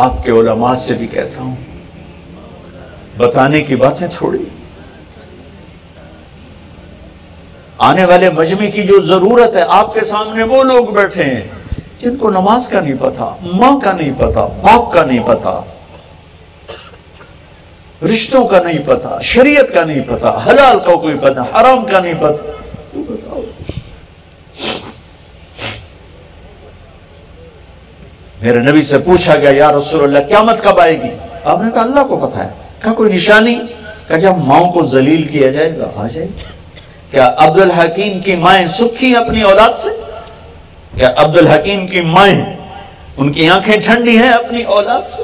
آپ کے علماء سے بھی کہتا ہوں، بتانے کی باتیں تھوڑی، آنے والے مجمع کی جو ضرورت ہے، آپ کے سامنے وہ لوگ بیٹھے ہیں جن کو نماز کا نہیں پتا، ماں کا نہیں پتا، باپ کا نہیں پتا، رشتوں کا نہیں پتا، شریعت کا نہیں پتا، حلال کا کوئی پتا، حرام کا نہیں پتا، تو بتاؤ۔ میرے نبی سے پوچھا گیا یا رسول اللہ قیامت کب آئے گی؟ آپ نے کہا اللہ کو پتا ہے۔ کہا کوئی نشانی؟ کہا جب ماؤں کو ذلیل کیا جائے گا آ جائے گی۔ کیا عبد الحکیم کی مائیں سکھی اپنی اولاد سے؟ کیا عبد الحکیم کی مائیں ان کی آنکھیں ٹھنڈی ہیں اپنی اولاد سے؟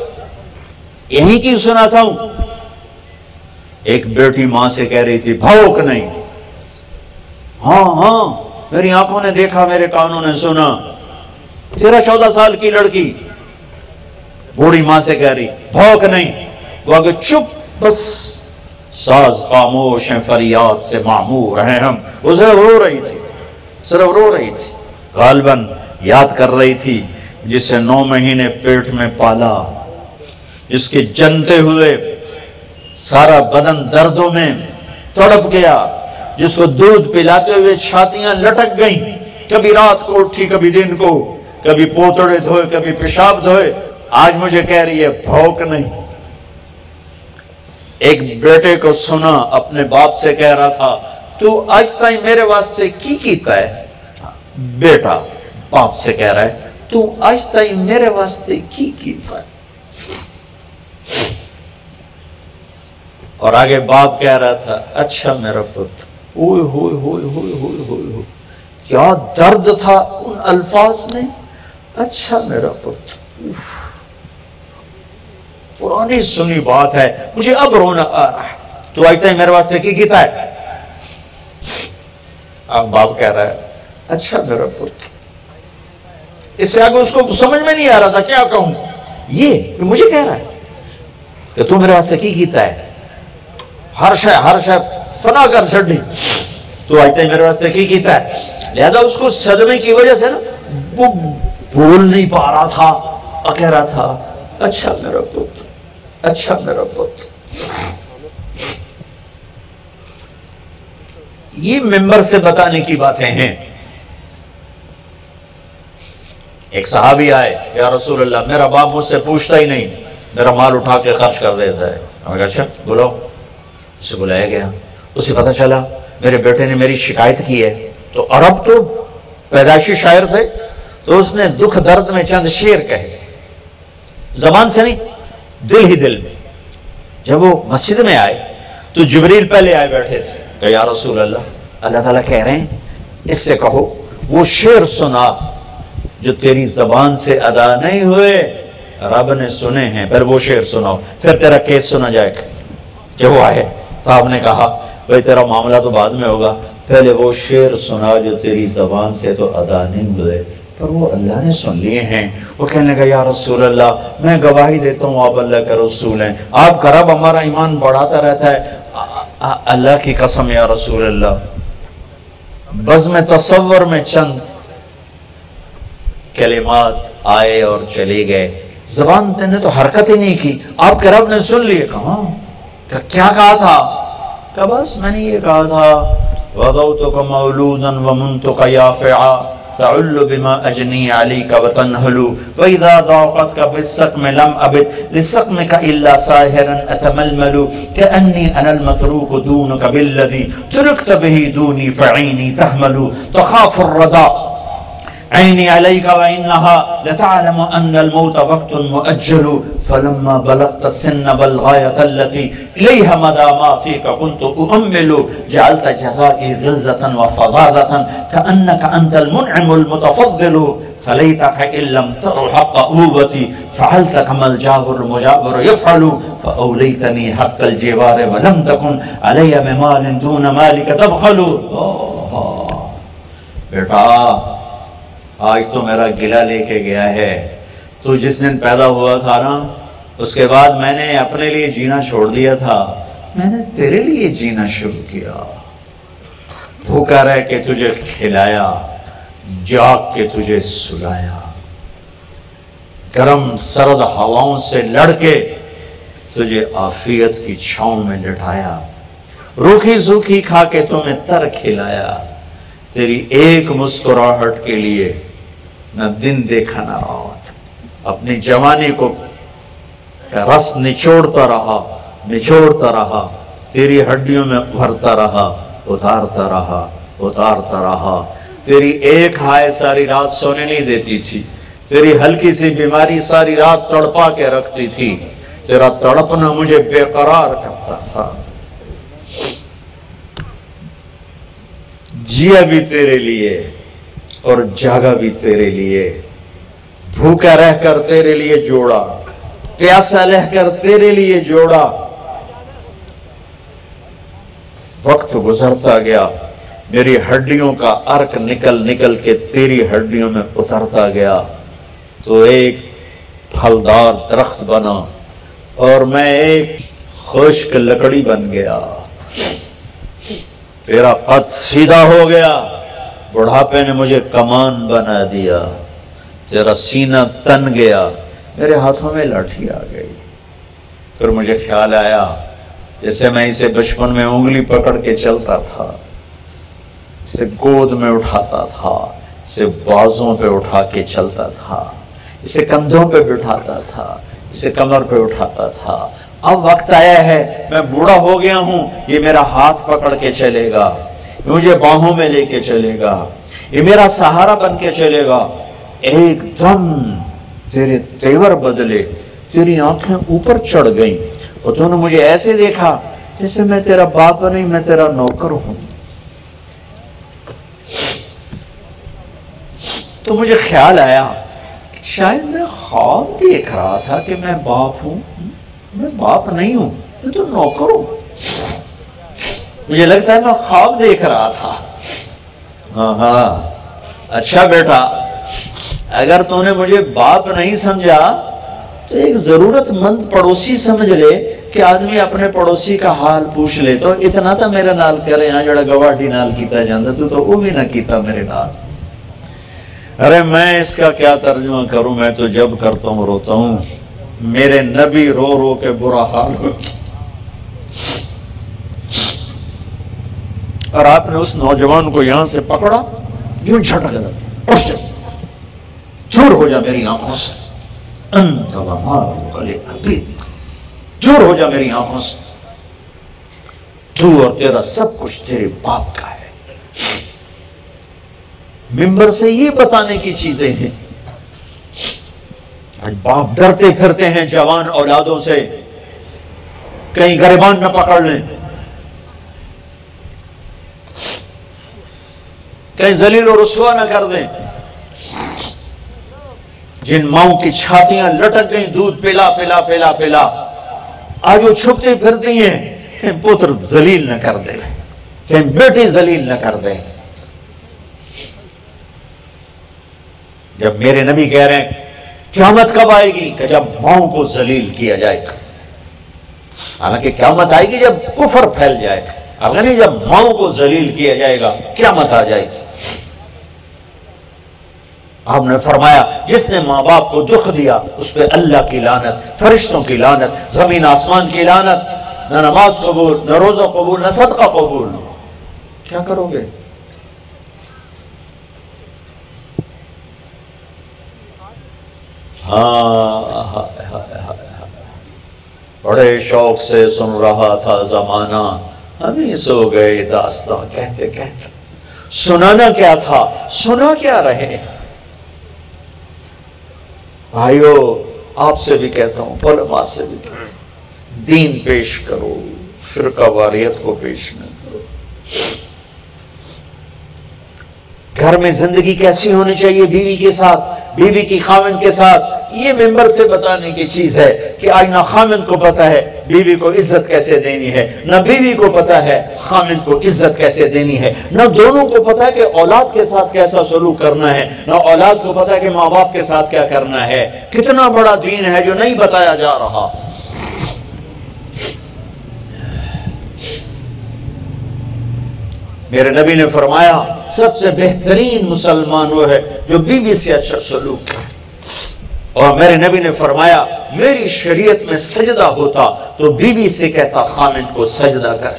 یہی کی سنا تھا ہوں۔ ایک بیٹی ماں سے کہہ رہی تھی بھوک نہیں، ہاں میری آنکھوں نے دیکھا، میرے کانوں نے سنا۔ 13-14 سال کی لڑکی بوڑھی ماں سے کہہ رہی بھوک نہیں، وہ آگے چپ، بس ساز خاموش ہیں، فریاد سے معمور ہیں ہم۔ وہ صرف رو رہی تھی، صرف رو رہی تھی، غالباً یاد کر رہی تھی جسے 9 مہینے پیٹ میں پالا، جس کے جنتے ہوئے سارا بدن دردوں میں تڑپ گیا، جس کو دودھ پلاتے ہوئے چھاتیاں لٹک گئیں، کبھی رات کو اٹھی، کبھی دن کو، کبھی پوتڑے دھوئے، کبھی پیشاب دھوئے، آج مجھے کہہ رہی ہے بھوک نہیں۔ ایک بیٹے کو سنا اپنے باپ سے کہہ رہا تھا تو آج تائیں میرے واسطے کی کیتا ہے؟ بیٹا باپ سے کہہ رہا ہے تو آج تائیں میرے واسطے کی کیتا ہے؟ اور آگے باپ کہہ رہا تھا اچھا میرا پتر، اوئے ہوئے ہوئے ہوئے ہوئے ہوئے ہوئے، کیا درد تھا ان الفاظ میں، اچھا میرا پتر۔ پرانی سنی بات ہے، مجھے اب رونا آ رہا ہے، تو آج تک میرے واسطے کی کیتا ہے؟ اب باپ کہہ رہا ہے اچھا میرا پتر۔ اس سے آگے اس کو سمجھ میں نہیں آ رہا تھا کیا کہوں، یہ مجھے کہہ رہا ہے کہ تو میرے واسطے کی کیتا ہے، ہر شے فنا کر چھڑی، تو آج تک میرے واسطے کی کیتا ہے۔ لہذا اس کو صدمے کی وجہ سے نا وہ بول نہیں پا رہا تھا، کہہ رہا تھا اچھا میرا پتر، اچھا میرا پتر۔ یہ ممبر سے بتانے کی باتیں ہیں۔ ایک صحابی آئے یا رسول اللہ میرا باپ مجھ سے پوچھتا ہی نہیں، میرا مال اٹھا کے خرچ کر دیتا ہے۔ ہم نے کہا اچھا بلاؤ۔ اسے بلایا گیا، اسے پتہ چلا میرے بیٹے نے میری شکایت کی ہے۔ تو عرب تو پیدائشی شاعر تھے، تو اس نے دکھ درد میں چند شعر کہے، زبان سے نہیں، دل ہی دل میں۔ جب وہ مسجد میں آئے تو جبریل پہلے آئے بیٹھے تھے کہ یا رسول اللہ، اللہ تعالیٰ کہہ رہے ہیں اس سے کہو وہ شعر سنا جو تیری زبان سے ادا نہیں ہوئے، رب نے سنے ہیں، پھر وہ شعر سناؤ، پھر تیرا کیس سنا جائے گا۔ جب وہ آئے تو آپ نے کہا بھائی تیرا معاملہ تو بعد میں ہوگا، پہلے وہ شعر سنا جو تیری زبان سے تو ادا نہیں ہوئے، پر وہ اللہ نے سن لیے ہیں۔ وہ کہنے لگا یا رسول اللہ میں گواہی دیتا ہوں آپ اللہ کے رسول ہیں، آپ کا رب ہمارا ایمان بڑھاتا رہتا ہے۔ اللہ کی قسم یا رسول اللہ، بزم تصور میں چند کلمات آئے اور چلے گئے، زبان نے تو حرکت ہی نہیں کی، آپ کے رب نے سن لیے۔ کہاں کیا کہا تھا؟ کہ بس میں نے یہ کہا تھا وَضَوْتُكَ مَوْلُودًا وَمُنْتُكَ يَافِعًا تَعُلُّ بِمَا أَجْنِي عَلَيْكَ وَتَنْهَلُ وَإِذَا ضَاقَتْكَ بِالسَّقْمِ لَمْ أَبِدْ لِسَقْمِكَ إِلَّا سَاهِرًا أَتَمَلْمَلُ كَأَنِّي أَنَا الْمَتْرُوكُ دُونَكَ بِالَّذِي تُرِكْتَ بِهِ دُونِي فَعِينِي تَحْمَلُ تَخَافُ الرَّدَى عيني عليك وإنها لتعلم أن الموت وقت مؤجل فلما بلغت السن بالغاية التي إليها مدى ما فيك كنت أؤمل جعلت جزائي غلظة وفظاظة كأنك أنت المنعم المتفضل فليتك إن لم تر حق أبوتي فعلت كما الجابر المجابر يفعل فأوليتني حق الجوار ولم تكن علي بمال دون مالك تبخل۔ بیٹا آج تو میرا گلہ لے کے گیا ہے، تو جس دن پیدا ہوا تھا نا اس کے بعد میں نے اپنے لیے جینا چھوڑ دیا تھا، میں نے تیرے لیے جینا شروع کیا، بھوکا رہ کے تجھے کھلایا، جاگ کے تجھے سلایا، گرم سرد ہواؤں سے لڑ کے تجھے عافیت کی چھاؤں میں لٹایا، روکھی سوکھی کھا کے تمہیں تر کھلایا، تیری ایک مسکراہٹ کے لیے نہ دن دیکھا نہ رات، اپنی جوانی کو رس نچوڑتا رہا، تیری ہڈیوں میں بھرتا رہا، اتارتا رہا، تیری ایک ہائے ساری رات سونے نہیں دیتی تھی، تیری ہلکی سی بیماری ساری رات تڑپا کے رکھتی تھی، تیرا تڑپنا مجھے بے قرار کرتا تھا، جیا بھی تیرے لیے اور جاگا بھی تیرے لیے، بھوکا رہ کر تیرے لیے جوڑا، پیاسا رہ کر تیرے لیے جوڑا، وقت گزرتا گیا، میری ہڈیوں کا ارک نکل کے تیری ہڈیوں میں اترتا گیا، تو ایک پھلدار درخت بنا اور میں ایک خشک لکڑی بن گیا، تیرا قد سیدھا ہو گیا، بڑھاپے نے مجھے کمان بنا دیا، تیرا سینہ تن گیا، میرے ہاتھوں میں لاٹھی آ گئی، پھر مجھے خیال آیا جیسے میں اسے بچپن میں انگلی پکڑ کے چلتا تھا، اسے گود میں اٹھاتا تھا، اسے بازوں پہ اٹھا کے چلتا تھا، اسے کندھوں پہ بٹھاتا تھا، اسے کمر پہ اٹھاتا تھا، اب وقت آیا ہے، میں بوڑھا ہو گیا ہوں، یہ میرا ہاتھ پکڑ کے چلے گا، مجھے باہوں میں لے کے چلے گا، یہ میرا سہارا بن کے چلے گا، ایک دم تیرے تیور بدلے، تیری آنکھیں اوپر چڑھ گئیں اور تو نے مجھے ایسے دیکھا جیسے میں تیرا باپ نہیں، میں تیرا نوکر ہوں، تو مجھے خیال آیا شاید میں خواب دیکھ رہا تھا کہ میں باپ ہوں، میں باپ نہیں ہوں، میں تو نوکر ہوں، مجھے لگتا ہے میں خواب دیکھ رہا تھا۔ ہاں اچھا بیٹا، اگر تو نے مجھے باپ نہیں سمجھا تو ایک ضرورت مند پڑوسی سمجھ لے کہ آدمی اپنے پڑوسی کا حال پوچھ لے، تو اتنا تو میرے نال کرے، یہاں جڑا گواٹی نال کیتا جاندہ تو وہ بھی نہ کیتا میرے نال۔ ارے میں اس کا کیا ترجمہ کروں، میں تو جب کرتا ہوں روتا ہوں، میرے نبی رو رو کے برا حال ہو، اور آپ نے اس نوجوان کو یہاں سے پکڑا، یوں جھٹک لگا، اٹھ جا، دور ہو جا میری آنکھوں سے، انت ومالک لابیک، دور ہو جا میری آنکھوں سے، تو اور تیرا سب کچھ تیرے باپ کا ہے۔ ممبر سے یہ بتانے کی چیزیں ہیں، آج باپ ڈرتے پھرتے ہیں جوان اولادوں سے، کہیں گریبان نہ پکڑ لیں، کہیں ذلیل و رسوا نہ کر دیں، جن ماؤں کی چھاتیاں لٹک گئیں دودھ پلا پلا پلا پلا، آج وہ چھپتی پھرتی ہیں، کہیں پتر ذلیل نہ کر دے، کہیں بیٹی ذلیل نہ کر دے۔ جب میرے نبی کہہ رہے ہیں قیامت کب آئے گی کہ جب ماؤں کو ذلیل کیا جائے گا، حالانکہ قیامت آئے گی جب کفر پھیل جائے گا، اگر نہیں جب ماؤں کو ذلیل کیا جائے گا قیامت آ جائے گی۔ آپ نے فرمایا جس نے ماں باپ کو دکھ دیا اس پہ اللہ کی لعنت، فرشتوں کی لعنت، زمین آسمان کی لعنت، نہ نماز قبول، نہ روزہ قبول، نہ صدقہ قبول، کیا کرو گے؟ ہاں بڑے شوق سے سن رہا تھا زمانہ، ہمیں سو گئے داستاں کہتے کہتے، سنانا کیا تھا، سنا کیا رہے۔ بھائیو آپ سے بھی کہتا ہوں، علماء سے بھی کہتا ہوں، دین پیش کرو، فرقہ واریت کو پیش نہ کرو۔ گھر میں زندگی کیسی ہونی چاہیے بیوی کے ساتھ، بیوی کی خاوند کے ساتھ، یہ ممبر سے بتانے کی چیز ہے کہ آج نہ خاوند کو پتا ہے بیوی کو عزت کیسے دینی ہے، نہ بیوی کو پتا ہے خاوند کو عزت کیسے دینی ہے، نہ دونوں کو پتا ہے کہ اولاد کے ساتھ کیسا سلوک کرنا ہے، نہ اولاد کو پتا ہے کہ ماں باپ کے ساتھ کیا کرنا ہے۔ کتنا بڑا دین ہے جو نہیں بتایا جا رہا۔ میرے نبی نے فرمایا سب سے بہترین مسلمان وہ ہے جو بیوی سے اچھا سلوک کرے۔ اور میرے نبی نے فرمایا میری شریعت میں سجدہ ہوتا تو بیوی سے کہتا خامند کو سجدہ کر،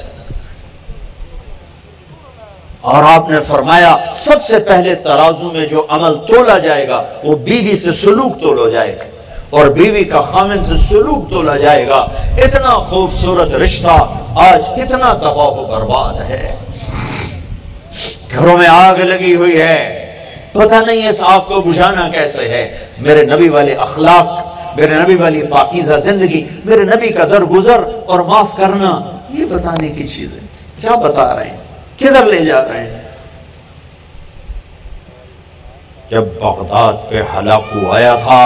اور آپ نے فرمایا سب سے پہلے ترازو میں جو عمل تولا جائے گا وہ بیوی سے سلوک تولا جائے گا، اور بیوی کا خامند سے سلوک تولا جائے گا۔ اتنا خوبصورت رشتہ آج کتنا تباہ و برباد ہے، گھروں میں آگ لگی ہوئی ہے، پتہ نہیں اس آگ کو بجھانا کیسے ہے۔ میرے نبی والے اخلاق، میرے نبی والی پاکیزہ زندگی، میرے نبی کا درگزر اور معاف کرنا، یہ بتانے کی چیزیں کیا بتا رہے ہیں، کدھر لے جا رہے ہیں؟ جب بغداد پہ ہلاکو آیا تھا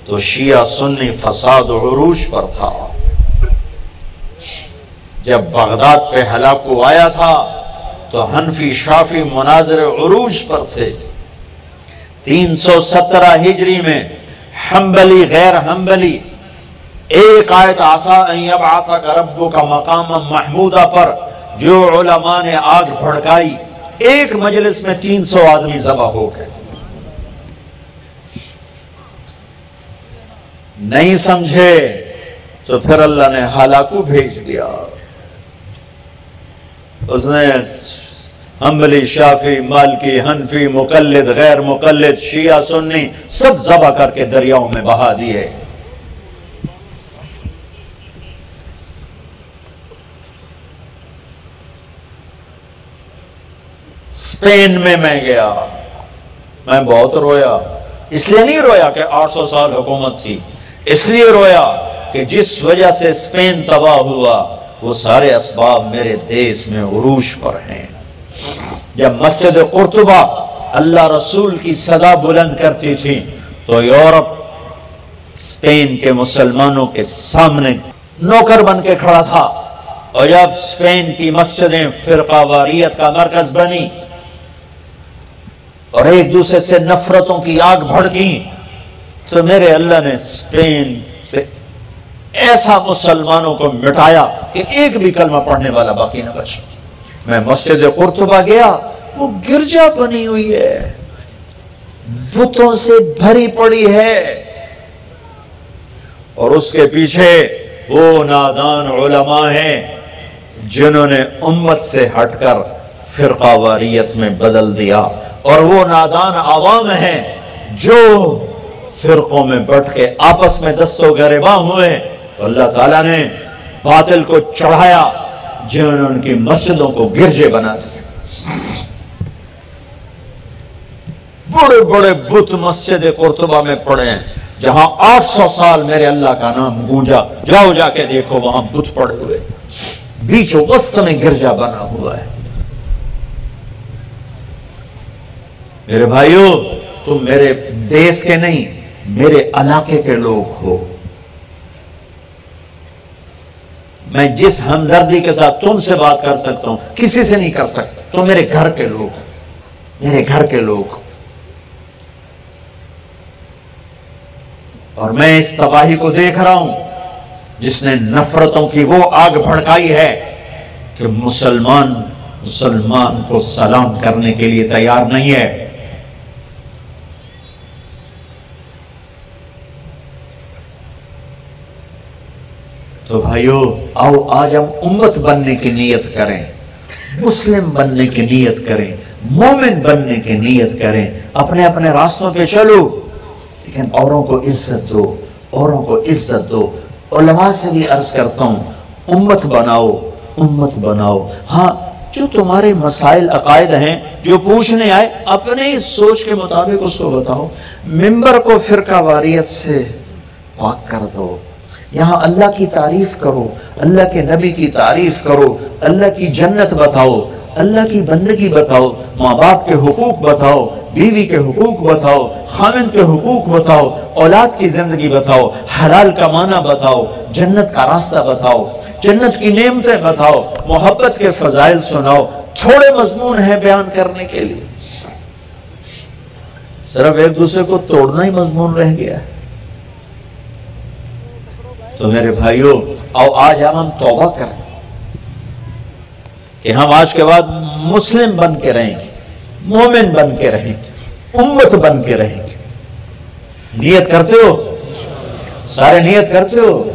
تو شیعہ سنی فساد و عروج پر تھا۔ جب بغداد پہ ہلاکو آیا تھا تو حنفی شافی مناظر عروج پر تھے۔ 317 ہجری میں حنبلی غیر حنبلی ایک آیت عسیٰ ان یبعثک ربک مقاما محمودہ پر جو علماء نے آگ بھڑکائی، ایک مجلس میں 300 آدمی ذبح ہو گئے۔ نہیں سمجھے تو پھر اللہ نے ہلاکو بھیج دیا۔ اس نے حنبلی شافی مالکی حنفی مقلد غیر مقلد شیعہ سنی سب ذبح کر کے دریاؤں میں بہا دیے۔ اسپین میں گیا، میں بہت رویا، اس لیے نہیں رویا کہ 800 سال حکومت تھی، اس لیے رویا کہ جس وجہ سے اسپین تباہ ہوا وہ سارے اسباب میرے دیس میں عروج پر ہیں۔ جب مسجد قرطبہ اللہ رسول کی صدا بلند کرتی تھی تو یورپ اسپین کے مسلمانوں کے سامنے نوکر بن کے کھڑا تھا، اور جب اسپین کی مسجدیں فرقہ واریت کا مرکز بنی اور ایک دوسرے سے نفرتوں کی آگ بھڑکی تو میرے اللہ نے اسپین سے ایسا مسلمانوں کو مٹایا کہ ایک بھی کلمہ پڑھنے والا باقی نہ بچا۔ میں مسجد قرطبہ گیا، وہ گرجا بنی ہوئی ہے، بتوں سے بھری پڑی ہے، اور اس کے پیچھے وہ نادان علماء ہیں جنہوں نے امت سے ہٹ کر فرقہ واریت میں بدل دیا، اور وہ نادان عوام ہیں جو فرقوں میں بٹ کے آپس میں دست و گریباں ہوئے۔ تو اللہ تعالیٰ نے باطل کو چڑھایا جنہوں نے ان کی مسجدوں کو گرجے بنا دیے۔ بڑے بڑے بت مسجد قرطبہ میں پڑے ہیں جہاں 800 سال میرے اللہ کا نام گونجا، جاؤ جا کے دیکھو وہاں بت پڑے ہوئے، بیچوں وسط میں گرجا بنا ہوا ہے۔ میرے بھائیوں، تم میرے دیس کے نہیں، میرے علاقے کے لوگ ہو۔ میں جس ہمدردی کے ساتھ تم سے بات کر سکتا ہوں کسی سے نہیں کر سکتا، تو میرے گھر کے لوگ، میرے گھر کے لوگ۔ اور میں اس تباہی کو دیکھ رہا ہوں جس نے نفرتوں کی وہ آگ بھڑکائی ہے کہ مسلمان کو سلام کرنے کے لیے تیار نہیں ہے۔ تو بھائیو، آؤ آج ہم امت بننے کی نیت کریں، مسلم بننے کی نیت کریں، مومن بننے کی نیت کریں، اپنے اپنے راستوں پہ چلو، لیکن اوروں کو عزت دو، اوروں کو عزت دو۔ علماء سے بھی عرض کرتا ہوں، امت بناؤ، امت بناؤ۔ ہاں، جو تمہارے مسائل عقائد ہیں جو پوچھنے آئے اپنے اس سوچ کے مطابق اس کو بتاؤ، ممبر کو فرقہ واریت سے پاک کر دو، یہاں اللہ کی تعریف کرو، اللہ کے نبی کی تعریف کرو، اللہ کی جنت بتاؤ، اللہ کی بندگی بتاؤ، ماں باپ کے حقوق بتاؤ، بیوی کے حقوق بتاؤ، خامند کے حقوق بتاؤ، اولاد کی زندگی بتاؤ، حلال کمانا بتاؤ، جنت کا راستہ بتاؤ، جنت کی نعمتیں بتاؤ، محبت کے فضائل سناؤ۔ تھوڑے مضمون ہیں بیان کرنے کے لیے، صرف ایک دوسرے کو توڑنا ہی مضمون رہ گیا ہے۔ تو میرے بھائیوں، آؤ آج ہم توبہ کریں کہ ہم آج کے بعد مسلم بن کے رہیں گے، مومن بن کے رہیں گے، امت بن کے رہیں گے۔ نیت کرتے ہو؟ سارے نیت کرتے ہو؟